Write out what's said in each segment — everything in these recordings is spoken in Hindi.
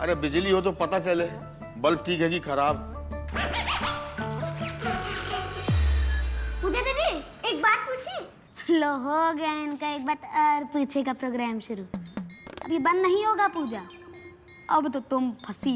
अरे बिजली हो तो पता चले बल्ब ठीक है कि खराब। पूजा दीदी एक बात पूछी। लो हो गया इनका एक बात और पूछे का प्रोग्राम शुरू। अब ये बंद नहीं होगा पूजा, अब तो तुम फंसी।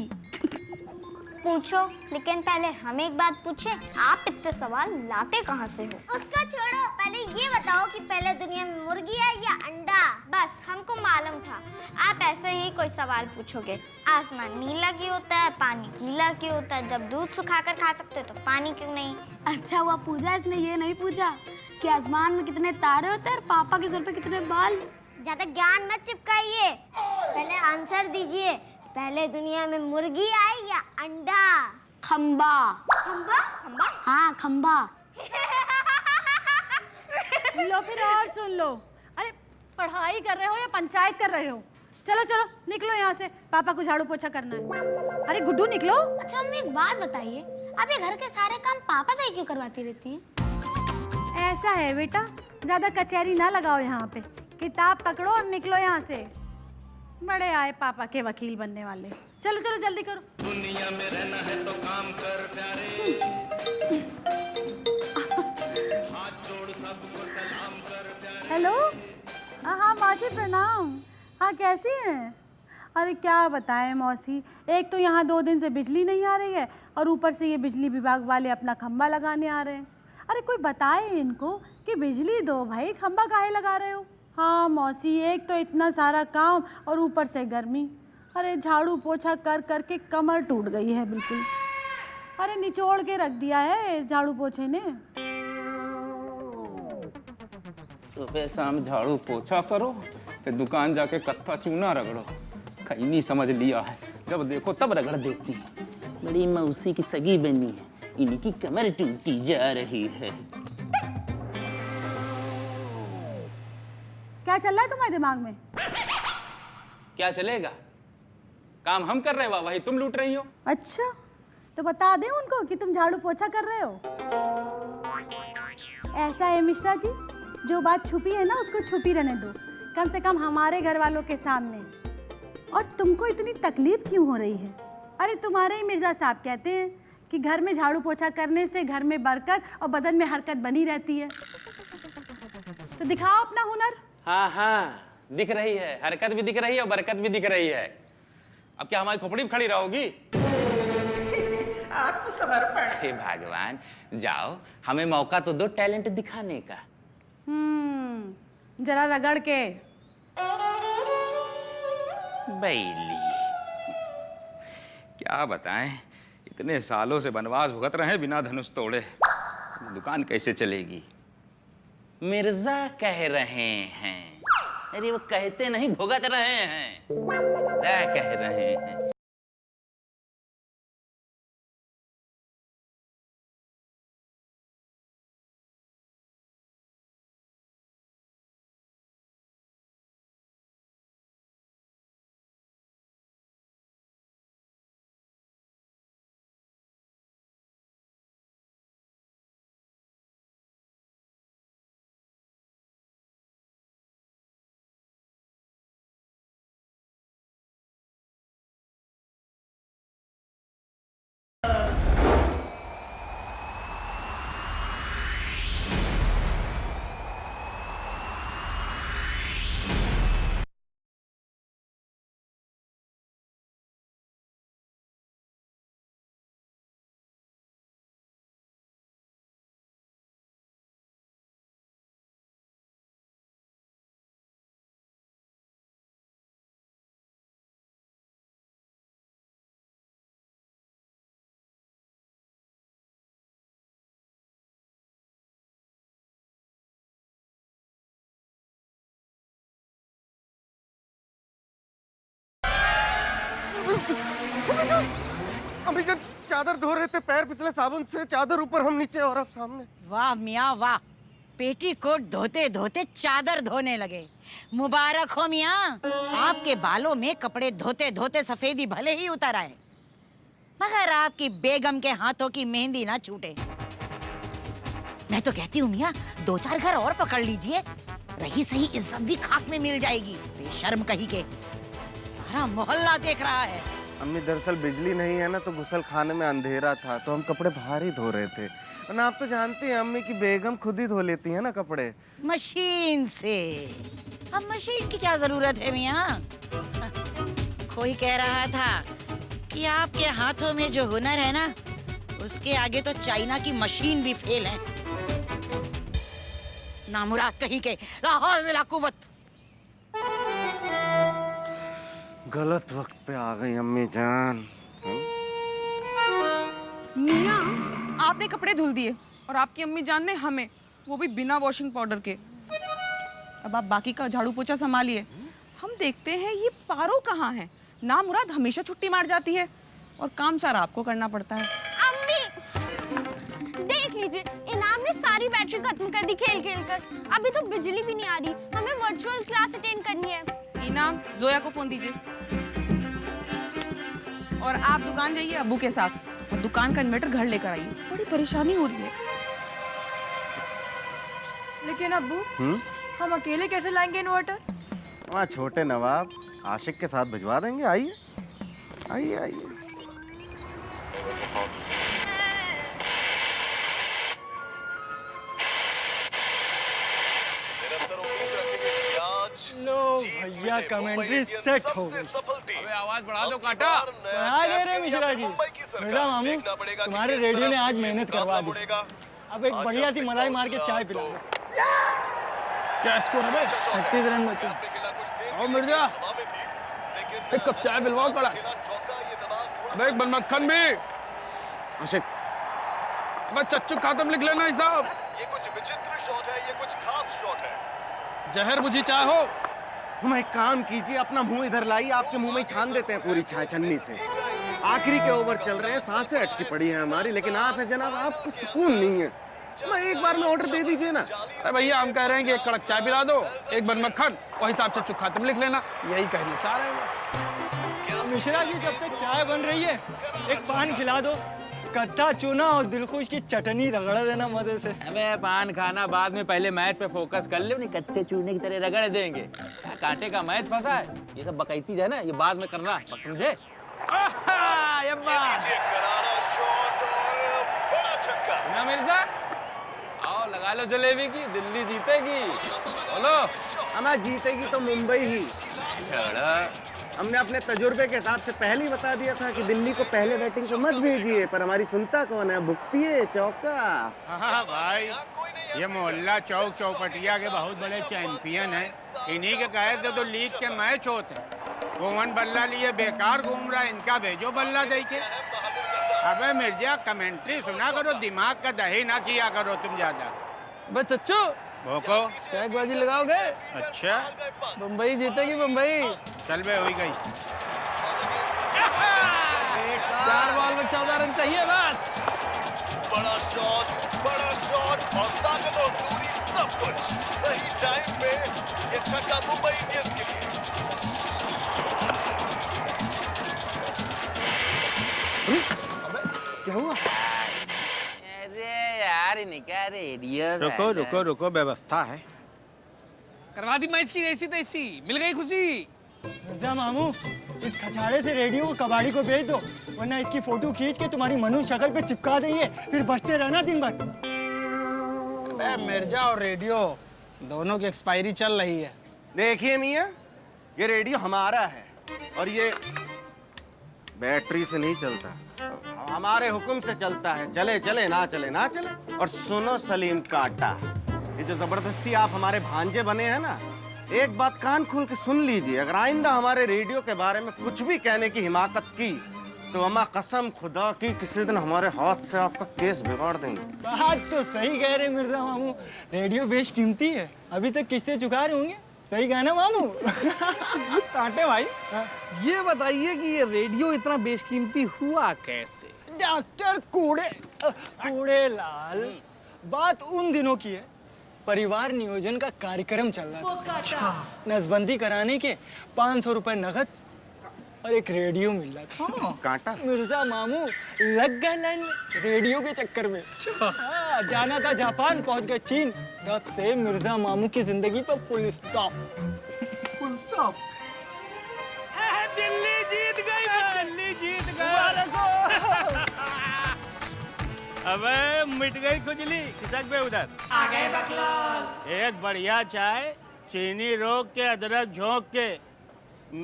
पूछो, लेकिन पहले हम एक बात पूछे, आप इतने सवाल लाते कहाँ से हो? उसका छोड़ो, पहले ये बताओ कि पहले दुनिया में मुर्गी है या अंडा? बस हमको मालूम था आप ऐसे ही कोई सवाल पूछोगे। आसमान नीला क्यों होता है, पानी गीला क्यों होता है? जब दूध सुखाकर खा सकते हो तो पानी क्यों नहीं? अच्छा हुआ पूजा इसने ये नहीं पूछा कि आसमान में कितने तारे होते हैं और पापा के सर पे कितने बाल। ज्यादा ज्ञान मत चिपकाइए, पहले आंसर दीजिए। पहले दुनिया में मुर्गी आई या अंडा? खंबा। खंबा? खंबा? हाँ खंबा। लो फिर और सुन लो। अरे पढ़ाई कर रहे हो या पंचायत कर रहे हो? चलो चलो निकलो यहाँ से, पापा को झाड़ू पोछा करना है। अरे गुड्डू निकलो। अच्छा मम्मी एक बात बताइए, आप ये घर के सारे काम पापा से ही क्यों करवाती रहती हैं? ऐसा है बेटा, ज्यादा कचहरी ना लगाओ यहाँ पे, किताब पकड़ो और निकलो यहाँ से। बड़े आए पापा के वकील बनने वाले। चलो चलो जल्दी करो। दुनिया में रहना है तो काम कर प्यारे, हाथ जोड़ सबको सलाम कर प्यारे। हेलो, हाँ मौसी प्रणाम। हाँ कैसी हैं? अरे क्या बताएं मौसी, एक तो यहाँ 2 दिन से बिजली नहीं आ रही है और ऊपर से ये बिजली विभाग वाले अपना खंबा लगाने आ रहे हैं। अरे कोई बताए इनको कि बिजली दो भाई, खंबा काहे लगा रहे हो? हाँ मौसी, एक तो इतना सारा काम और ऊपर से गर्मी। अरे झाड़ू पोछा कर कर के कमर टूट गई है बिल्कुल। अरे निचोड़ के रख दिया है इस झाड़ू पोछे ने। सुबह शाम झाड़ू पोछा करो, फिर दुकान जाके कत्था चूना रगड़ो। कहीं नहीं समझ लिया है, जब देखो तब रगड़ देती है। बड़ी मौसी की सगी बनी है, इनकी कमर टूटी जा रही है। क्या चल रहा है तुम्हारे दिमाग में? क्या चलेगा, काम हम कर रहे हैं, वही तुम लूट रही हो। अच्छा तो बता दे उनको कि तुम झाड़ू पोछा कर रहे हो। ऐसा है मिश्रा जी, जो बात छुपी है ना उसको छुपी रहने दो, कम से कम हमारे घर वालों के सामने। और तुमको इतनी तकलीफ क्यों हो रही है? अरे तुम्हारे ही मिर्जा साहब कहते हैं कि घर में झाड़ू पोछा करने से घर में बरकत और बदन में हरकत बनी रहती है। तो दिखाओ अपना हुनर। हाँ हाँ दिख रही है, हरकत भी दिख रही है और बरकत भी दिख रही है। अब क्या हमारी खोपड़ी में खड़ी रहोगी? आत्मसमर्पण। हे भगवान, जाओ हमें मौका तो दो टैलेंट दिखाने का। जरा रगड़ के। बैली क्या बताएं, इतने सालों से वनवास भुगत रहे हैं बिना धनुष तोड़े, दुकान कैसे चलेगी? मिर्जा कह रहे हैं। अरे वो कहते नहीं, भुगत रहे हैं। मिर्जा कह रहे हैं। अभी जब चादर धो रहे थे पैर फिसले साबुन से, चादर ऊपर हम नीचे और आप सामने। वाह मियाँ वाह, पेटीकोट धोते धोते चादर धोने लगे। मुबारक हो मियाँ, आपके बालों में कपड़े धोते धोते सफेदी भले ही उतर आए, मगर आपकी बेगम के हाथों की मेहंदी ना छूटे। मैं तो कहती हूँ मियाँ, 2-4 घर और पकड़ लीजिए, रही सही इज्जत भी खाक में मिल जाएगी। बेशर्म कहीं के, सारा मोहल्ला देख रहा है। अम्मी दरअसल बिजली नहीं है ना, तो गुसल खाने में अंधेरा था, तो हम कपड़े बाहर ही धो रहे थे। और आप तो जानती हैं अम्मी की बेगम खुद ही धो लेती है ना कपड़े। मशीन से। अब मशीन की क्या जरूरत है मियाँ? कोई कह रहा था कि आपके हाथों में जो हुनर है ना, उसके आगे तो चाइना की मशीन भी फेल है। नामुराद कहीं के, ला हौल वला कुव्वत। गलत वक्त पे आ गई अम्मी जान। मियाँ, आपने कपड़े धुल दिए और आपकी अम्मी जान ने हमें, वो भी बिना वॉशिंग पाउडर के। अब आप बाकी का झाड़ू पोछा संभालिए, हम देखते हैं ये पारो कहाँ है। नामुराद हमेशा छुट्टी मार जाती है और काम सारा आपको करना पड़ता है। अम्मी देख लीजिए, इनाम ने सारी बैटरी खत्म कर दी खेल खेल कर। अभी तो बिजली भी नहीं आ रही, हमें वर्चुअल क्लास अटेंड करनी है। इनाम, जोया को फोन दीजिए और आप दुकान जाइए अब्बू के साथ और दुकान का इन्वर्टर घर लेकर आइए। बड़ी परेशानी हो रही है। लेकिन अब्बू, हम अकेले कैसे लाएंगे इन्वर्टर? वहाँ छोटे नवाब आशिक के साथ भिजवा देंगे। आइए आइए आइए। लो भैया, कमेंट्री सेट हो गई। अबे आवाज बढ़ा दो काटा। बढ़ा दे रहे मिश्रा जी। मिर्जा मामू, तुम्हारे रेडियो ने आज मेहनत करवा दी। अब एक बढ़िया सी मलाई मार के चाय पिला दो। क्या स्कोर है? 36 रन बचे। आओ मिर्जा, एक कप चाय पिलवाओ कड़ा। अबे एक बन मक्खन भी। आशिक, अबे चच्चू खातम लिख लेना हिसाब। ये कुछ विचित्र शॉट है, ये कुछ खास शॉट है। जहर बुझी चाय हो। हम एक काम कीजिए, अपना मुंह इधर लाइए, आपके मुंह में ही छान देते हैं पूरी चाय छन्नी से। आखिरी के ओवर चल रहे हैं, सांसें अटकी पड़ी हैं हमारी, लेकिन आप है जनाब, आपको सुकून नहीं है। मैं एक बार में ऑर्डर दे दीजिए ना। अरे भैया, हम कह रहे हैं कि एक कड़क चाय पिला दो, एक बन मक्खन और हिसाब चच्चू खातम लिख लेना। यही कहना चाह रहे हैं बस। मिश्रा जी, जब तक चाय बन रही है, एक पान खिला दो। कत्था चूना और दिलखुश की चटनी रगड़ देना मजे से। अबे पान खाना बाद में, पहले मैच पे फोकस कर ले। नहीं कत्थे चूने की तरह रगड़ देंगे। कांटे का मैच फंसा है, ये सब बकैती है ना, ये बाद में करना, समझे? करारा शॉट और बड़ा छक्का। सुना मिर्जा, आओ लगा लो जलेबी की, दिल्ली जीतेगी। बोलो। हमारा जीतेगी तो मुंबई ही। छोड़ो, हमने अपने तजुर्बे के हिसाब से पहले ही बता दिया था कि दिल्ली को पहले बैटिंग को मत भेजिए, पर हमारी सुनता कौन है? भुगतिए चौका। हाँ भाई, ये मोहल्ला चौक चौपटिया के बहुत बड़े चैंपियन हैं। इन्हीं के कहे से तो लीग के मैच होते हैं। गोवन बल्ला लिए बेकार घूम रहा है, इनका भेजो बल्ला दे के। अबे मिर्जा, कमेंट्री सुना करो, दिमाग का दही ना किया करो तुम ज्यादा। अबे चच्चू, भोको चाय की बाजी लगाओगे? अच्छा, मुंबई जीतेगी, मुंबई। चल बे, हुई गई। 4 बॉल में 14 रन चाहिए बस। बड़ा शॉट और ताकत और दूरी, सब कुछ सही टाइम पे। ये छक्का मुंबई इंडियंस के लिए। क्या हुआ? अरे यार, इनका रेडियो। रुको रुको रुको, व्यवस्था है। करवा दी मैच की ऐसी तैसी, मिल गई खुशी। मिर्जा मामू, इस खचाड़े से रेडियो को कबाड़ी को भेज दो, वरना इसकी फोटो खींच के तुम्हारी मनुष्य शक्ल पे चिपका देंगे, फिर बचते रहना दिन भर। अबे मिर्जा और रेडियो दोनों की एक्सपायरी चल रही है। देखिए मियाँ, ये रेडियो हमारा है और ये बैटरी से नहीं चलता, हमारे हुक्म से चलता है। चले चले, ना चले ना चले। और सुनो सलीम काटा, ये जो जबरदस्ती आप हमारे भांजे बने हैं ना, एक बात कान खोल के सुन लीजिए। अगर आइंदा हमारे रेडियो के बारे में कुछ भी कहने की हिमाकत की, तो अम्मा कसम खुदा की किसी दिन हमारे हाथ से आपका केस बिगाड़ देंगे। बात तो सही कह रहे मिर्जा मामू, रेडियो बेशकीमती है, अभी तक किस्से चुका रहे होंगे। सही कहा ना मामू? कांटे भाई, ये बताइए कि ये रेडियो इतना बेशकीमती हुआ कैसे? डॉक्टर कूड़े लाल, बात उन दिनों की है, परिवार नियोजन का कार्यक्रम चल रहा था। नसबंदी कराने के 500 रुपए नगद और एक रेडियो मिल रहा था। कांटा मिर्जा मामू लग गए लाइन रेडियो के चक्कर में। हाँ, जाना था जापान, पहुंच गए चीन। तब से मिर्जा मामू की जिंदगी पर full stop. Full stop. Delhi जीत गई भाई। दिल्ली जीत गए। अबे मिट गई खुजली, खिसक बे उधर। आ गए बकलोल। एक बढ़िया चाय, चीनी रोक के, अदरक झोंक के,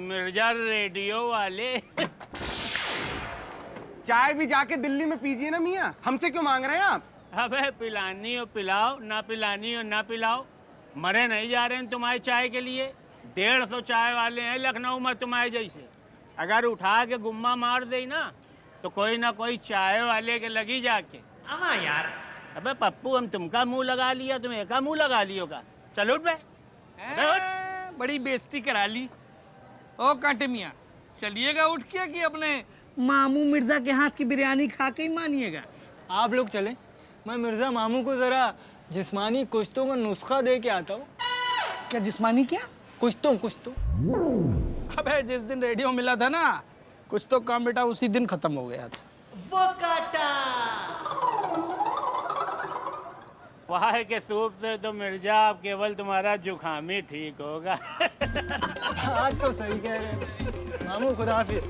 मिर्जा रेडियो वाले। चाय भी जाके दिल्ली में पीजिए ना मियाँ, हमसे क्यों मांग रहे हैं आप? अबे पिलानी हो पिलाओ, ना पिलानी हो ना पिलाओ। मरे नहीं जा रहे हैं तुम्हारी चाय के लिए। 150 चाय वाले हैं लखनऊ में तुम्हारे जैसे। अगर उठा के गुम्मा मार दे ना तो कोई ना कोई चाय वाले के लगी जाके। आवा यार। अबे पप्पू, हम तुमका मुंह लगा लिया, तुम एका मुंह लगा लियोगा। चल उठ बे। बड़ी बेइज्जती करा ली। ओ कांटे मियाँ, चलिएगा उठ के कि अपने मामू मिर्जा के हाथ की बिरयानी खा के ही मानिएगा? आप लोग चले, मैं मिर्जा मामू को जरा जिस्मानी कुश्तों का नुस्खा दे के आता हूँ। क्या जिस्मानी क्या? कुश्तों। अबे जिस दिन रेडियो मिला था ना, कुछ तो काम बेटा उसी दिन खत्म हो गया था। वो काटा। वाह के सूप से तो मिर्जा अब केवल तुम्हारा जुखाम ही ठीक होगा। आज तो सही कह रहे हैं मामू, खुदा हाफिज।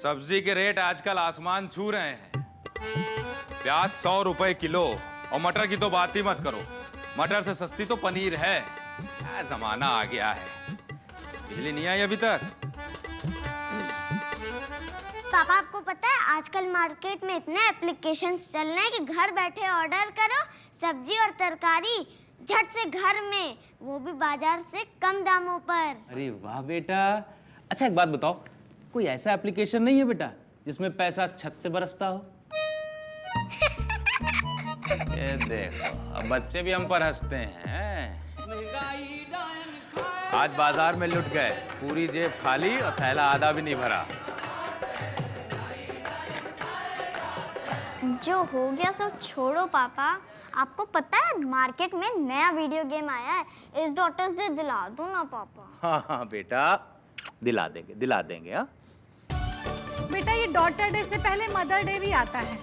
सब्जी के रेट आजकल आसमान छू रहे हैं। प्याज 100 रुपए किलो, और मटर की तो बात ही मत करो। मटर से सस्ती तो पनीर है। क्या जमाना आ गया है। बिजली नहीं आई अभी तक। पापा, आपको पता है आजकल मार्केट में इतने एप्लीकेशंस चल रहे हैं कि घर बैठे ऑर्डर करो, सब्जी और तरकारी झट से घर में, वो भी बाजार से कम दामों पर। अरे वाह बेटा। अच्छा एक बात बताओ, कोई ऐसा एप्लीकेशन नहीं है बेटा जिसमें पैसा छत से बरसता हो? ये देखो, अब बच्चे भी हम पर हंसते हैं। आज बाजार में लुट गए, पूरी जेब खाली और थैला आधा भी नहीं भरा। जो हो गया सब छोड़ो पापा। आपको पता है मार्केट में नया वीडियो गेम आया है, इस डॉटर्स डे दिला दो ना पापा। हाँ बेटा, दिला देंगे। हाँ बेटा, ये डॉटर डे से पहले मदर डे भी आता है।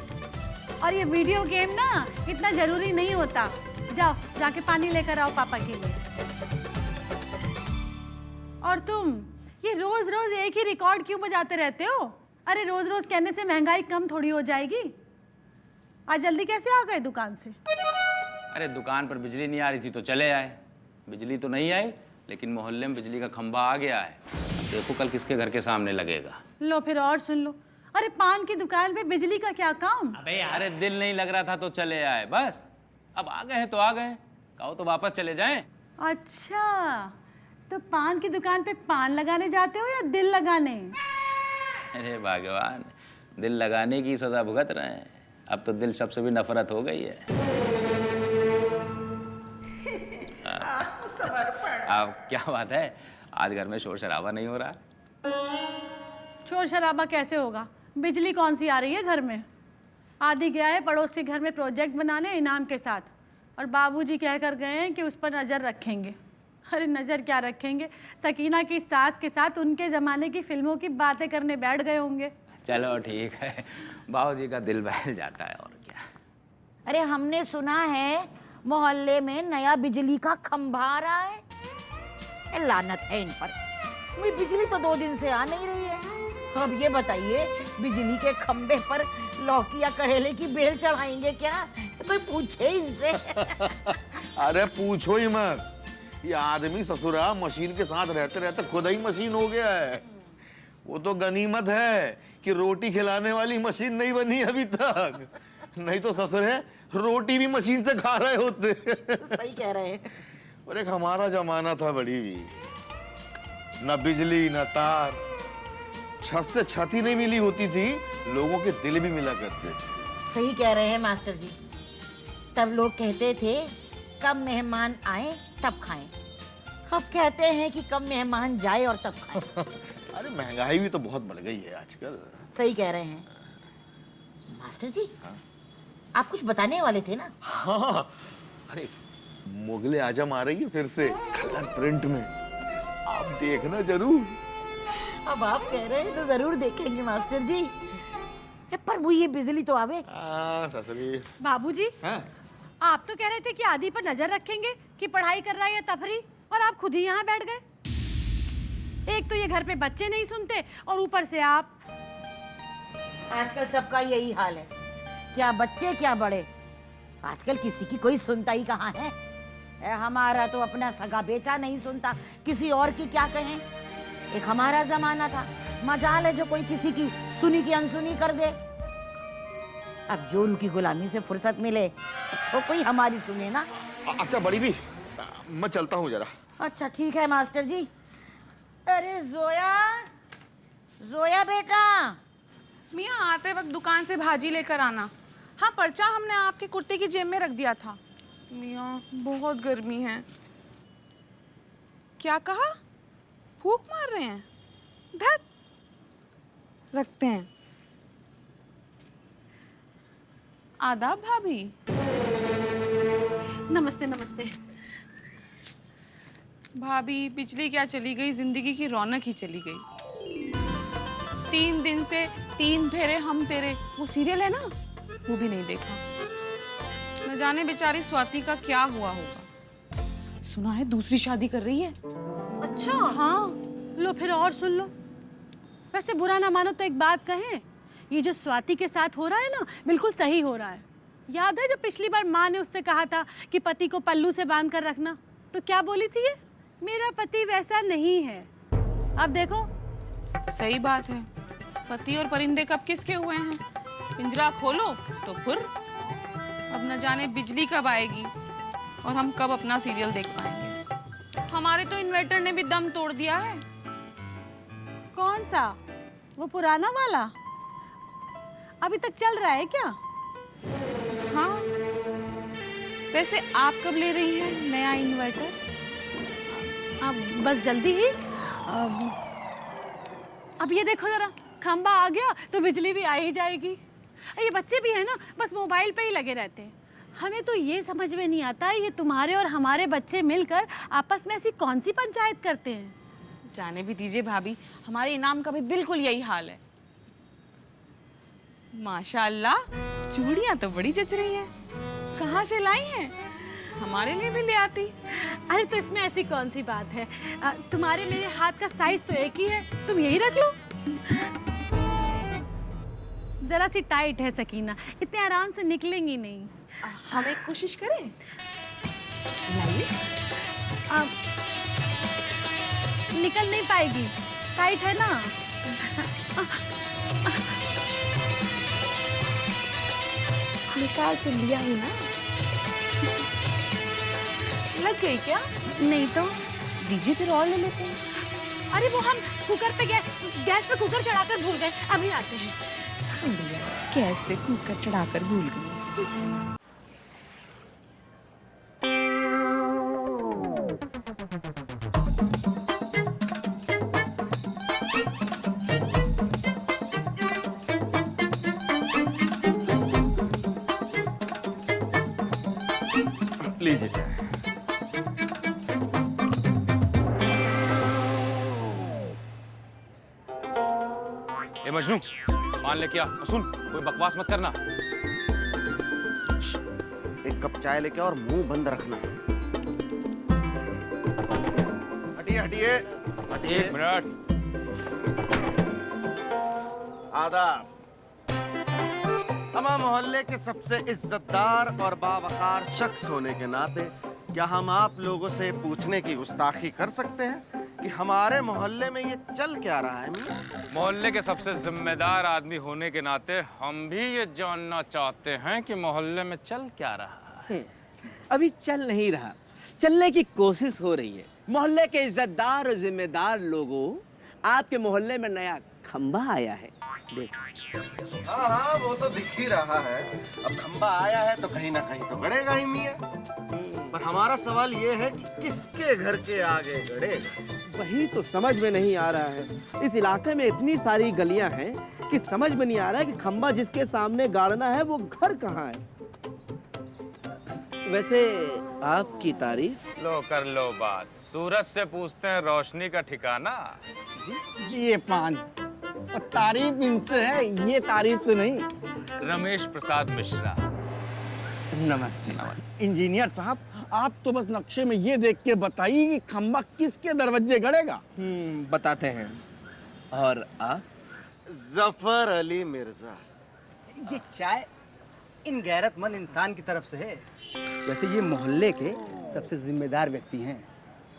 और ये वीडियो गेम ना इतना जरूरी नहीं होता। जाओ जाके पानी लेकर आओ पापा के लिए। और तुम ये रोज रोज एक ही रिकॉर्ड क्यों बजाते रहते हो? अरे रोज रोज कहने से महंगाई कम थोड़ी हो जाएगी। आज जल्दी कैसे आ गए दुकान से? अरे दुकान पर बिजली नहीं आ रही थी तो चले आए। बिजली तो नहीं आई, लेकिन मोहल्ले में बिजली का खंभा आ गया है। देखो कल किसके घर के सामने लगेगा। लो फिर और सुन लो। अरे पान की दुकान पे बिजली का क्या काम? अबे यार, अरे दिल नहीं लग रहा था तो चले आए बस। अब आ गए हैं तो आ गए, कहो तो वापस चले जाएं। अच्छा, तो पान की दुकान पे पान लगाने जाते हो या दिल लगाने? अरे भगवान, दिल लगाने की सजा भुगत रहे हैं। अब तो दिल शब्द से भी नफरत हो गई है। अब क्या बात है, आज घर में शोर शराबा नहीं हो रहा? शोर शराबा कैसे होगा? बिजली कौन सी आ रही है घर में? आदि गया है पड़ोस के घर में प्रोजेक्ट बनाने इनाम के साथ, और बाबूजी कह कर गए हैं कि उस पर नज़र रखेंगे। अरे नज़र क्या रखेंगे, सकीना की सास के साथ उनके ज़माने की फिल्मों की बातें करने बैठ गए होंगे। चलो ठीक है, बाबूजी का दिल बहल जाता है और क्या। अरे हमने सुना है मोहल्ले में नया बिजली का खंभा आ रहा है। ए, लानत है इन पर। भाई बिजली तो 2 दिन से आ नहीं रही है। अब ये बताइए, बिजली के खंभे पर लौकी या करेले की बेल चढ़ाएंगे क्या? कोई पूछे इनसे। अरे पूछो ही मत, ये आदमी ससुरा मशीन के साथ रहते रहते खुद ही मशीन हो गया है। वो तो गनीमत है कि रोटी खिलाने वाली मशीन नहीं बनी अभी तक, नहीं तो ससुरे रोटी भी मशीन से खा रहे होते। सही कह रहे हैं। और एक हमारा जमाना था बड़ी भी, न बिजली न तार, छत से छत ही नहीं मिली होती थी, लोगों के दिल भी मिला करते थे। सही कह रहे हैं मास्टर जी। तब लोग कहते थे कब मेहमान आए तब खाएं। अब कहते हैं कि कब मेहमान जाए और तब खाएं। अरे महंगाई भी तो बहुत बढ़ गई है आजकल। सही कह रहे हैं मास्टर जी। हाँ? आप कुछ बताने वाले थे ना? हाँ, अरे मुगले आजम आ रही है फिर से कलर प्रिंट में, आप देखना जरूर। अब आप कह रहे हैं तो जरूर देखेंगे मास्टर जी। पर वो ये बिजली तो आवे। ससुरी। बाबूजी, हाँ? आप तो कह रहे थे कि आदि पर नजर रखेंगे कि पढ़ाई कर रहा है या तफरी, और आप खुद ही यहाँ बैठ गए। एक तो ये घर पे बच्चे नहीं सुनते और ऊपर से आप। आजकल सबका यही हाल है, क्या बच्चे क्या बड़े, आजकल किसी की कोई सुनता ही कहाँ है। हमारा तो अपना सगा बेटा नहीं सुनता, किसी और की क्या कहें। एक हमारा जमाना था, मजाल है जो कोई किसी की सुनी की अनसुनी कर दे। अब जो उनकी गुलामी से फुर्सत मिले तो कोई हमारी सुने ना। अच्छा बड़ी भी, मैं चलता हूँ जरा। अच्छा ठीक है मास्टर जी। अरे जोया, जोया बेटा। मियाँ आते वक्त दुकान से भाजी लेकर आना। हाँ, पर्चा हमने आपके कुर्ते की जेब में रख दिया था। मियाँ बहुत गर्मी है। क्या कहा? फूंक मार रहे हैं? धत, रखते हैं। आदाब भाभी। नमस्ते नमस्ते। भाभी, बिजली क्या चली गई, जिंदगी की रौनक ही चली गई। 3 दिन से 3 फेरे हम तेरे, वो सीरियल है ना, वो भी नहीं देखा। न जाने बेचारी स्वाति का क्या हुआ होगा। सुना है दूसरी शादी कर रही है। अच्छा हाँ, लो फिर और सुन लो। वैसे बुरा ना मानो तो एक बात कहें, ये जो स्वाति के साथ हो रहा है ना, बिल्कुल सही हो रहा है। याद है जब पिछली बार माँ ने उससे कहा था कि पति को पल्लू से बांध कर रखना, तो क्या बोली थी ये? मेरा पति वैसा नहीं है। अब देखो। सही बात है। पति और परिंदे कब किसके हुए हैं? पिंजरा खोलो तो फिर अब न जाने बिजली कब आएगी और हम कब अपना सीरियल देख पाएंगे। हमारे तो इन्वर्टर ने भी दम तोड़ दिया है। कौन सा? वो पुराना वाला अभी तक चल रहा है क्या? हाँ। वैसे आप कब ले रही हैं नया इन्वर्टर? अब बस जल्दी ही। अब ये देखो जरा, खंबा आ गया तो बिजली भी आ ही जाएगी। ये बच्चे भी है ना, बस मोबाइल पे ही लगे रहते हैं। हमें तो ये समझ में नहीं आता ये तुम्हारे और हमारे बच्चे मिलकर आपस में ऐसी कौन सी पंचायत करते हैं। जाने भी दीजिए भाभी, हमारे इनाम का भी बिल्कुल यही हाल है। माशाल्लाह, चूड़ियां तो बड़ी जच रही हैं। कहाँ से लाई हैं? हमारे लिए भी ले आती। अरे तो इसमें ऐसी कौन सी बात है, तुम्हारे मेरे हाथ का साइज तो एक ही है, तुम यही रख लो। जरा सी टाइट है सकीना, इतने आराम से निकलेंगी नहीं। हम एक कोशिश करें? निकल नहीं पाएगी, टाइट है ना। निकाल तो लिया ही ना। लग गई क्या? नहीं तो दीजिए फिर और ले लेते हैं। अरे वो हम कुकर पे गैस पे कुकर चढ़ाकर भूल गए, अभी आते हैं। गैस पे कुकर चढ़ाकर भूल गई। लीजिए चाय। ए मजनू, मान ले क्या? सुन, कोई बकवास मत करना। एक कप चाय लेके और मुंह बंद रखना। हटिए हटिए हटिए। 1 मिनट। आदाब। हमा मोहल्ले के सबसे इज्जतदार और बावकार शख्स होने के नाते क्या हम आप लोगों से पूछने की गुस्ताखी कर सकते हैं कि हमारे मोहल्ले में ये चल क्या रहा है? मोहल्ले के सबसे जिम्मेदार आदमी होने के नाते हम भी ये जानना चाहते हैं कि मोहल्ले में चल क्या रहा है। अभी चल नहीं रहा, चलने की कोशिश हो रही है। मोहल्ले के इज्जतदार और जिम्मेदार लोगों, आपके मोहल्ले में नया खंबा आया है, देखो। हाँ हाँ, वो तो दिख ही रहा है। अब खंबा आया है तो कहीं ना कहीं तो गड़ेगा ही मियां। पर हमारा सवाल ये है कि किसके घर के आगे गड़ेगा? वही तो समझ में नहीं आ रहा है। इस इलाके में इतनी सारी गलियां हैं कि समझ में नहीं आ रहा है कि खंबा जिसके सामने गाड़ना है वो घर कहाँ है। वैसे आपकी तारीफ। लो कर लो बात। सूरज से पूछते हैं रोशनी का ठिकाना। जी ये पान और तारीफ इनसे है, ये तारीफ से नहीं। रमेश प्रसाद मिश्रा। नमस्ते इंजीनियर साहब, आप तो बस नक्शे में ये देख के बताइए कि खंबा किसके दरवाजे गड़ेगा। बताते हैं। और आप? जफर अली मिर्जा। ये चाय इन गैरतमंद इंसान की तरफ से है। वैसे ये मोहल्ले के सबसे जिम्मेदार व्यक्ति हैं।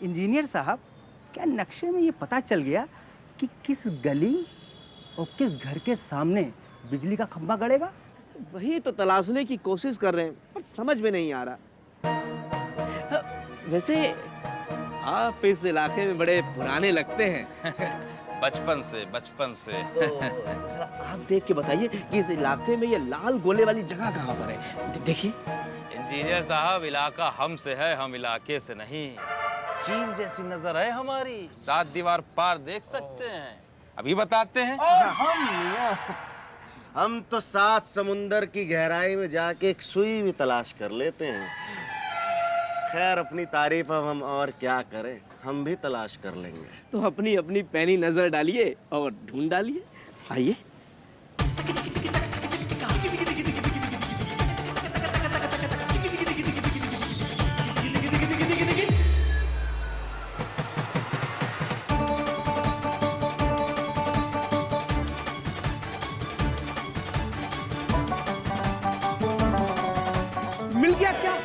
इंजीनियर साहब, क्या नक्शे में ये पता चल गया कि किस गली और किस घर के सामने बिजली का खंभा गड़ेगा? वही तो तलाशने की कोशिश कर रहे हैं, पर समझ में नहीं आ रहा। वैसे आप इस इलाके में बड़े पुराने लगते हैं। बचपन से तो जरा आप देख के बताइए कि इस इलाके में ये लाल गोले वाली जगह कहाँ पर है। देखिए। इंजीनियर साहब, इलाका हमसे है, हम इलाके से नहीं। चीज जैसी नजर है हमारी, 7 दीवार पार देख सकते हैं। अभी बताते हैं। हम तो 7 समुंदर की गहराई में जाके एक सुई भी तलाश कर लेते हैं। खैर, अपनी तारीफ अब हम और क्या करें, हम भी तलाश कर लेंगे। तो अपनी अपनी पैनी नजर डालिए और ढूंढ डालिए। आइए। मिल गया क्या?